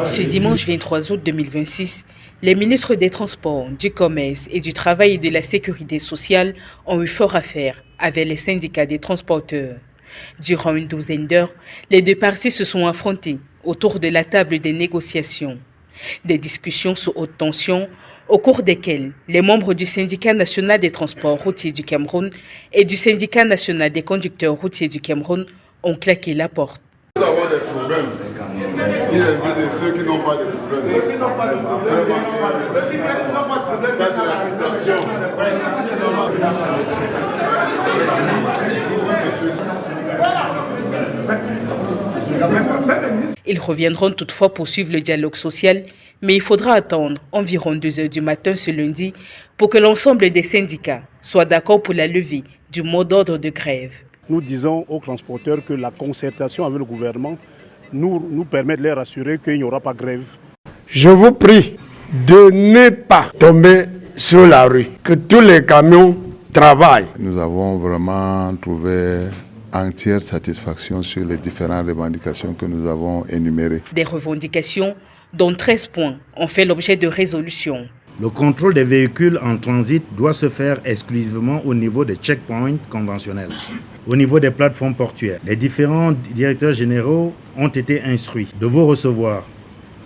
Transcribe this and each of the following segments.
Ce dimanche 23 août 2026, les ministres des Transports, du Commerce et du Travail et de la Sécurité sociale ont eu fort à faire avec les syndicats des transporteurs. Durant une douzaine d'heures, les deux parties se sont affrontées autour de la table des négociations. Des discussions sous haute tension au cours desquelles les membres du syndicat national des transports routiers du Cameroun et du syndicat national des conducteurs routiers du Cameroun ont claqué la porte. Nous avons des problèmes. Il y a ceux qui n'ont pas de problème. Ceux qui n'ont pas de problème. Ceux qui n'ont pas de problème. Ça, c'est la frustration. Ils reviendront toutefois poursuivre le dialogue social, mais il faudra attendre environ 2 heures du matin ce lundi pour que l'ensemble des syndicats soient d'accord pour la levée du mot d'ordre de grève. Nous disons aux transporteurs que la concertation avec le gouvernement nous permet de les rassurer qu'il n'y aura pas de grève. Je vous prie de ne pas tomber sur la rue, que tous les camions travaillent. Nous avons vraiment trouvé entière satisfaction sur les différentes revendications que nous avons énumérées. Des revendications dont 13 points ont fait l'objet de résolutions. Le contrôle des véhicules en transit doit se faire exclusivement au niveau des checkpoints conventionnels, au niveau des plateformes portuaires. Les différents directeurs généraux ont été instruits de vous recevoir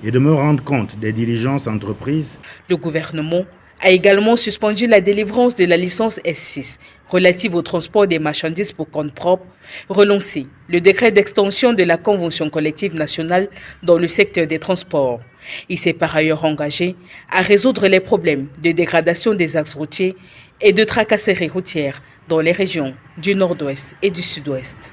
et de me rendre compte des diligences entreprises. Le gouvernement a également suspendu la délivrance de la licence S6 relative au transport des marchandises pour compte propre, relancé le décret d'extension de la convention collective nationale dans le secteur des transports. Il s'est par ailleurs engagé à résoudre les problèmes de dégradation des axes routiers et de tracasseries routières dans les régions du nord-ouest et du sud-ouest.